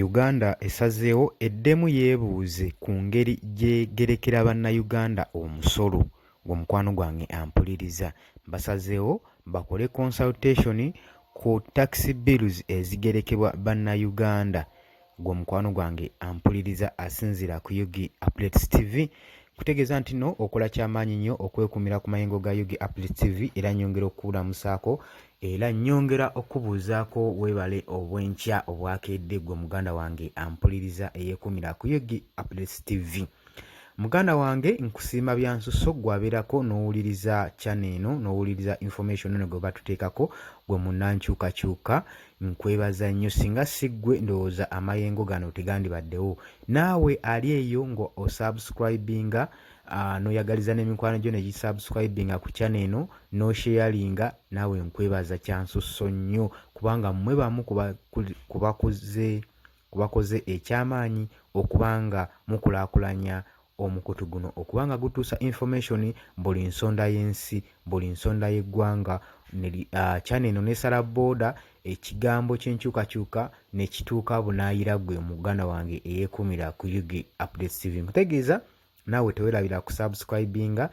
Uganda esazeewo eddemu yeebuuze ku ngeri gy'egerekera bannayuganda omusolo. Ng'omukwano gwange ampuliriza, basazeewo bakole consultation ku tax bills ezigerekebwa bannayuganda. Ng'omukwano gwange ampuliriza asinziira ku Yugi Updates TV. Kutegeeza nti no okola kyamaanyi nnyo okwekumira ku mayengo ga Yugi Updates TV, era nnyongera okukulamusaako era nnyongera okubuuzaako weebale obwenkya obwakedde gwe muganda wange ampuliriza eyeekumira ku Yugi Updates TV. Muganda wange nkusiima bya nsusso gwabeerako n'owuliriza channel eno n'owuliriza information eno gwe batuteekako gwe munnankyukakyuka. Nkwebaza nnyo, singa si ggwe ndowooza amayengo gano tegandibaddewo. Naawe ali eyo nga osubscribinga n'oyagaliza n'emikwano gyo ne gisubscribinga ku channel eno n'osharinga, naawe nkwebaza kya nsusso nnyo kubanga mmwe bamu kubakoze ekyamaanyi okubanga mukulaakulanya omukutu guno, okubanga gutuusa information buli nsonda y'ensi, buli nsonda y'eggwanga. Channel eno nesala booda ekigambo ky'enkyukakyuka ne kituuka bunaayira gwe muganda wange eyeekumira ku Yugi Updates TV. Nkutegeeza naawe teweerabira ku subscribinga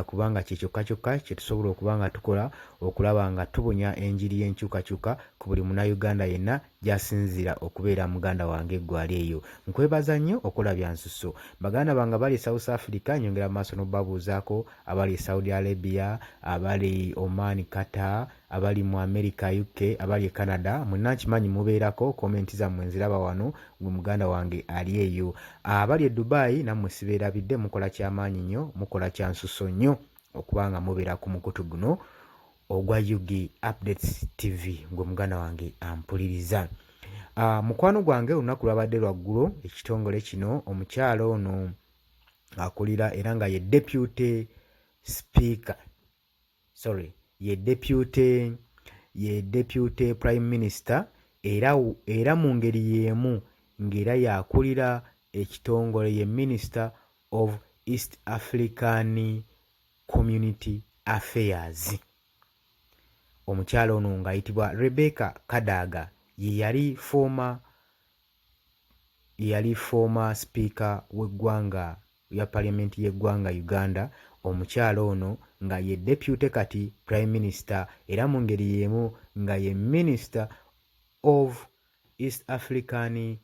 kubanga kye kyokka kye tusobola okuba nga tukola okulaba nga tubunya enjiri y'enkyukakyuka ku buli munnayuganda yenna gy'asinziira okubeera muganda wange gwali eyo. Nkwebaza nnyo okola bya nsusso. Baganda bange bali South Africa nyongera maaso n'obabuuzaako, abali Saudi Arabia, abali Oman, Qatar, abali mu America, UK, abali Canada, munnankimanyi mubeerako, komenti zammwe nziraba wano, gwe muganda wange ali eyo. Abali e Dubai nammwe sibeerabidde, mukola kyamaanyi nnyo, mukola kya nsusso nnyo okubanga mubeera ku mukutu guno ogwa Yugi Updates TV, gwe muganda wange ampuliriza. Mukwano gwange olunaku lwabadde lwa ggulo, ekitongole kino omukyalo ono akulira era nga ye deputy prime minister era mu ngeri y'emu ng'era yakulira ekitongole ye Minister of East African Community Affairs. Omukyalo ono ng'ayitibwa Rebecca Kadaga ye yali former speaker w'eggwanga ya parliament y'eggwanga Uganda. Omukyalo ono nga ye deputy kati prime minister era mu ngeri y'emu nga ye Minister of East African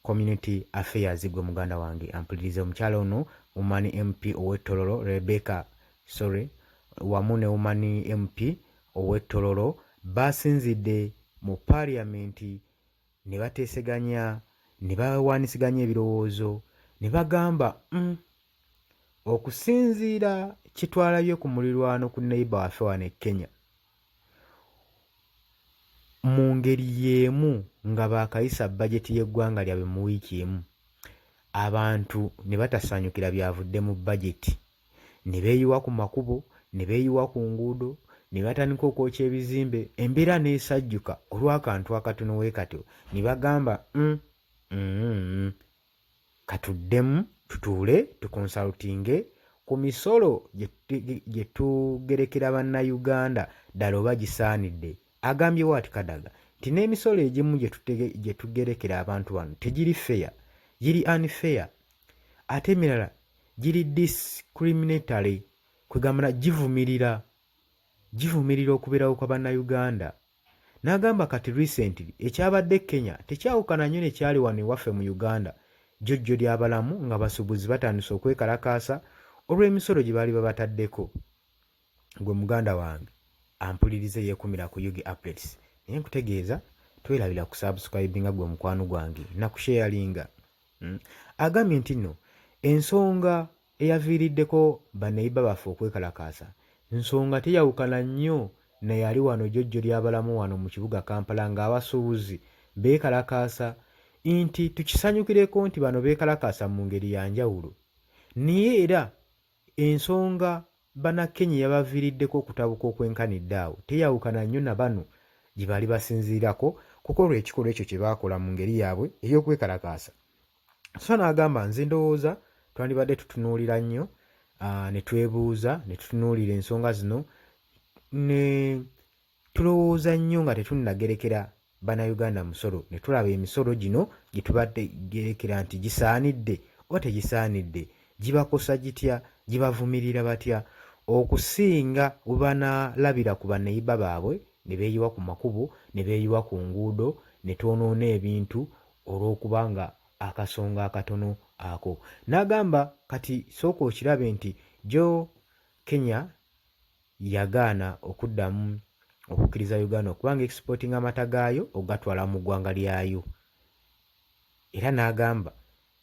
Community Affairs, gwe muganda wange ampuliriza. Omukyalo ono Umani MP ow'Ettololo wamu ne Umani MP ow'Ettololo basinzidde mu parliament ne bateeseganya, ne bawaanisiganya ebirowoozo, ne bagamba okusinziira kitwalabye ku mulirwano ku neighbor waffe wano e Kenya, mu ngeri y'emu nga baakayisa bajeti y'eggwanga lyabwe mu wiiki emu, abantu ne batasanyukira byavudde mu bajeti, ne beeyiwa ku makubo, ne beeyiwa ku nguudo, ne batandika okwokya ebizimbe, embeera n'esajjuka olw'akantu akatono we katyo. Ne bagamba katuddemu tutuule tukonsalutinge ku misolo gye tugerekera bannayuganda ddala oba gisaanidde. Agambyewo ati Kadaga nti n'emisolo egimu gye tugerekera abantu bano tegiri fair, giri unfair, ate emirala giri discriminatory, kwegamba givumirira okubeerawo kwa bannayuganda. N'agamba kati recently ekyabadde Kenya tekyawukana nnyo ne kyali wano ewaffe mu Uganda. Jjojjo ly'abalamu nga basuubuzi batandise okwekalakaasa olw'emisolo gye baali babataddeko. Gwe muganda wange ampulirize yeekumira ku Yugi Updates. Naye nkutegeeza twerabira ku subscribinga gwe mukwano gwange na kusharinga. Agambye nti nno ensonga eyaviiriddeko baneiba baffe okwekalakaasa, nsonga teyawukana nnyo naye ali wano jjojjo ly'abalamu wano mu kibuga Kampala ng'abasuubuzi beekalakaasa nti tukisanyukireko nti bano beekalakaasa mu ngeri ya njawulo, naye era ensonga Bannakenya yabaviiriddeko okutabuka okwenkanidde awo teyawukana nnyo na bano gye baali basinziirako kukola ekikolwa ekyo kye baakola mu ngeri yaabwe ey'okwekalakaasa. So n'agamba nze ndowooza twandibadde tutunuulira nnyo ne twebuuza ne tutunuulira ensonga zino ne tulowooza nnyo nga tetunnagerekera bannayuganda musolo ne tulaba emisolo gino gye tubategerekera nti gisaanidde oba tegisaanidde, gibakosa gitya, gibavumirira batya okusinga bwe banaalabira ku banneyiba baabwe ne beeyiwa ku makubo ne beeyiwa ku nguudo ne twonoona ebintu olw'okuba nga akasonga akatono ako. N'agamba kati sooka okirabe nti Joe Kenya yagaana okuddamu okukkiriza Uganda okubanga exporting amata gaayo ogatwala mu ggwanga lyayo. Era n'agamba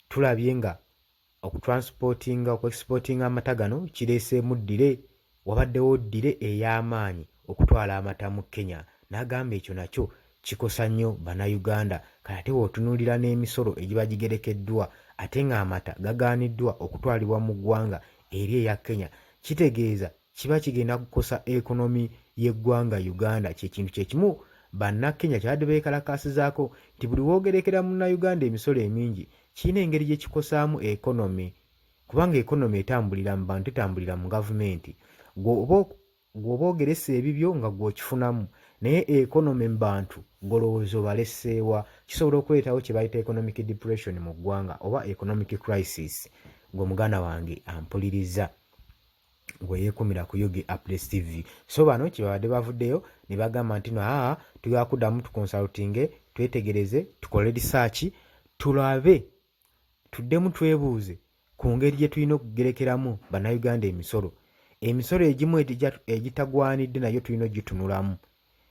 tulabye nga okuexportinga amata gano kireeseemu ddire, wabaddewo ddire ey'amaanyi okutwala amata mu Kenya. N'agamba ekyo nakyo kikosa nnyo bannayuganda, kati ate wootunuulira n'emisolo egiba gigerekeddwa ate ng'amata gagaaniddwa okutwalibwa mu ggwanga eri eya Kenya, kitegeeza kiba kigenda kukosa ekonomi y'eggwanga Uganda. Kyekintu kyekimu bannakenya kyabadde beekalakaasizaako nti buli woogerekera munnayuganda emisolo emingi kirina engeri gye kikosaamu ekonomi, kubanga ekonomi etambulira mu bantu, etambulira mu gavumenti. Gw'oba ogeresa ebibyo nga gw'okifunamu, naye ekonomi mu bantu golowooza obalesseewa, kisobola okuleetawo kye bayita economic depression mu ggwanga oba economic crisis. Gwe muganda wange ampuliriza gweyeekumira ku Yugi Updates TV. So bano kyebabadde bavuddeyo ne bagamba nti tugenda kuddamu tukonsalutinge, twetegereze, tukole research, tulabe, tuddemu twebuuze ku ngeri gye tulina okugerekeramu bannayuganda emisolo. Emisolo egimu egitagwanidde nayo tulina ogitunulamu.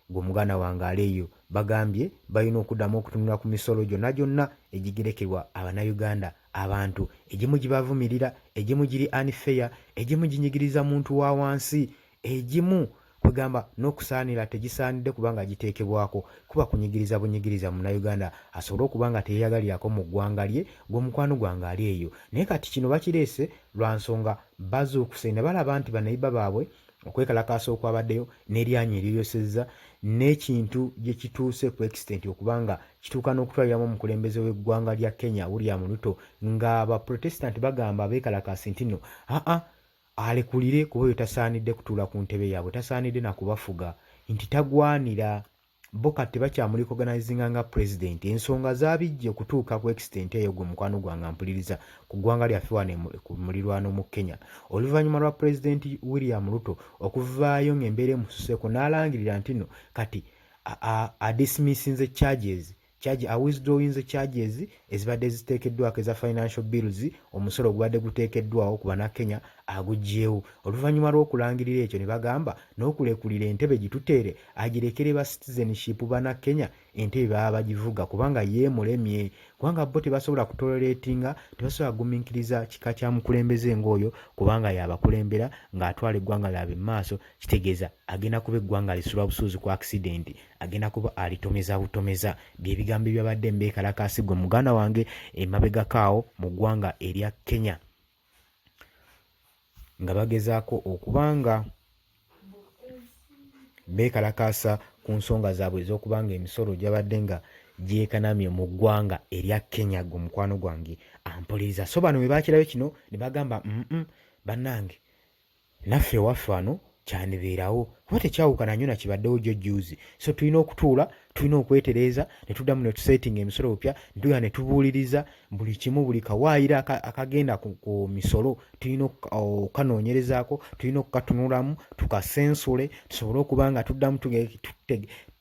Gwe muganda wange aleeyo bagambye balina okuddamu okutunula ku misolo gyonna egigerekerwa abannayuganda abantu. Egimu gibavumirira, egimu giri unfair, egimu ginyigiriza muntu wa wansi, egimu kwegamba n'okusaanira tegisaanidde kubanga giteekebwako kuba kunyigiriza bunyigiriza munnayuganda asobole okuba nga teyeyagalirako mu ggwanga lye. Gwe mukwano gwange ali eyo. Naye kati kino bakireese lwa nsonga bazuukuse ne balaba nti bannayiba baabwe okwekalakaasa okwabaddeyo n'eryanyi eririyosezza n'ekintu gye kituuse ku extent okubanga kituuka n'okutwaliramu omukulembeze w'eggwanga lya Kenya William Ruto nga abaprotestant bagamba beekalakaasi nti nno alekulire kuba oyo tasaanidde kutuula ku ntebe yaabwe, tasaanidde na kubafuga, nti tagwanira bo kati bakyamuli organizinga nga president. Ensonga zaabijja okutuuka ku extent eyo gwe mukwano gwange ampuliriza ku ggwanga lyaffe wano ku mulirwano mu Kenya oluvannyuma lwa president William Ruto okuvaayo ng'embeera emususeko n'alangirira nti nno kati dismissinze withdrawing the charges ezibadde ziteekeddwako eza financial bills, omusolo ogubadde guteekeddwawo ku bannakenya aguggyewo. Oluvannyuma lw'okulangirira ekyo ne bagamba n'okulekulira entebe gituteere agirekere ba citizenship bannakenya entebe baba bagivuga kubanga yeemulemye, kubanga bo tebasobola kutoleretinga, tebasobola gumiikiriza kika kya mukulembeze ng'oyo kubanga yabakulembera ng'atwala eggwanga lyabwe mu maaso. Kitegeeza agenda kuba eggwanga lisula busuuzi ku accident, agenda kuba alitomeza butomeza. By'ebigambo byabadde mbeekalakaasi gwe muganda wange emabegakaawo mu ggwanga erya Kenya nga bagezaako okubanga beekalakaasa ku nsonga zaabwe ez'okubanga emisolo gyabadde nga gyekanamye mu ggwanga erya Kenya. Gwe mukwano gwange ampuliriza. So bano bwe baakirayo kino ne bagamba bannange naffe ewaffe wano kyandibeerawo kuba tekyawukana nnyo na kibaddewo gyo juuzi. So tulina okutuula, tulina okwetereeza ne tuddamu ne tuseetinga emisolo bupya, ntugenda ne tubuuliriza buli kimu, buli kawaayiro akagenda ku misolo tulina okukanoonyerezaako, tulina okukatunulamu tukasensule tusobole okuba nga tuddamu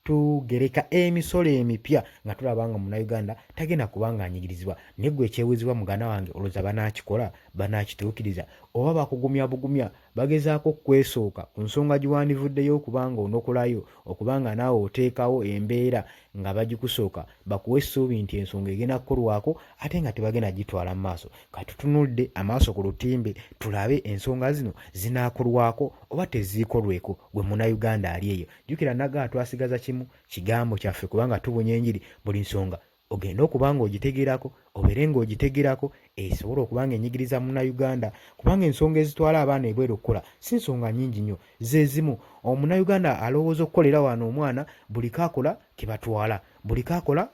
tugereka emisolo emipya nga tulaba nga munnayuganda tagenda kubanga anyigirizibwa. Naye gwe ekyewuzibwa muganda wange olowooza banaakikola, banaakituukiriza oba bakugumya bugumya bagezaako kwesooka ku nsonga giwandivuddeyo okubanga onokolayo okubanga naawe oteekawo embeera nga bagikusooka bakuwa essuubi nti ensonga egenda kukolwako ate nga tebagenda gitwala mu maaso. Katutunudde amaaso ku lutimbe tulabe ensonga zino zinaakolwako oba teziikolweko. Gwe munnayuganda ali eyo jjukira nagaa twasigaza kimu kigambo kyaffe kubanga tubunya enjiri. Buli nsonga ogenda okuba nga ogitegerako, obeere ng'ogitegerako esobola okuba nga enyigiriza munnayuganda, kubanga ensonga ezitwala abaana ebweru okukola si nsonga nnyingi nnyo. Ze zimu omunnayuganda alowooza okukolera wano omwana buli kaakola kebatwala, buli kaakola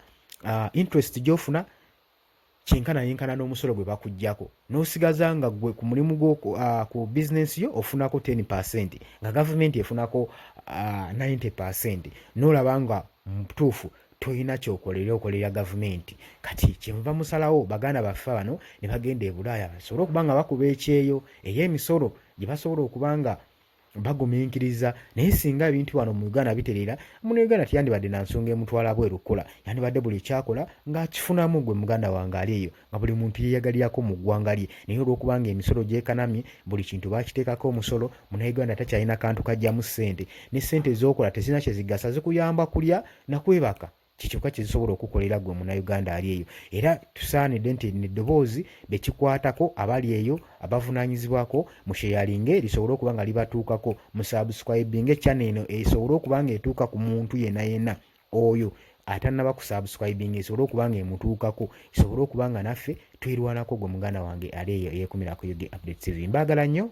interest gy'ofuna yenkana n'omusolo gwe bakuggyako, n'osigaza nga gwe ku mulimu ku bizinensi yo ofunako 10% nga gavumenti efunako 90%. N'olaba nga mu butuufu toyina kyokolera okolera gavumenti. Kati kyenva musalawo baganda baffe bano ne bagenda e Bulaaya basobole okuba nga bakuba ekyeyo ey'emisolo gye basobola okuba nga bagumiikiriza. Naye singa ebintu wano mu Uganda biterera, muno Uganda tiyandibadde na nsonga emutwala bweru kukola, yandibadde buli kyakola ng'akifunamu gwe muganda wange ali eyo, nga buli muntu yeeyagalirako mu ggwanga lye. Naye olw'okubanga emisolo gyekanamye, buli kintu baakiteekako omusolo, munnayuganda takyalina kantu kajjamu ssente, ne ssente ez'okola tezirina kye zigasa, zikuyamba kulya na kwebaka. Kikyokka kizisobola okukolera gwe munnayuganda ali eyo. Era tusaanidde nti n'eddoboozi bekikwatako abali eyo abavunaanyizibwako musheyalinge lisobole okuba nga libatuukako, musubscribinge channel eno esobole okuba nga etuuka ku muntu yenna oyo atannaba ku subscribing, esobole okuba nga emutuukako, esobole okuba nga naffe twerwanako gwe muganda wange ali eyo eyeekumirako Yugi Updates TV. Mbaagala nnyo.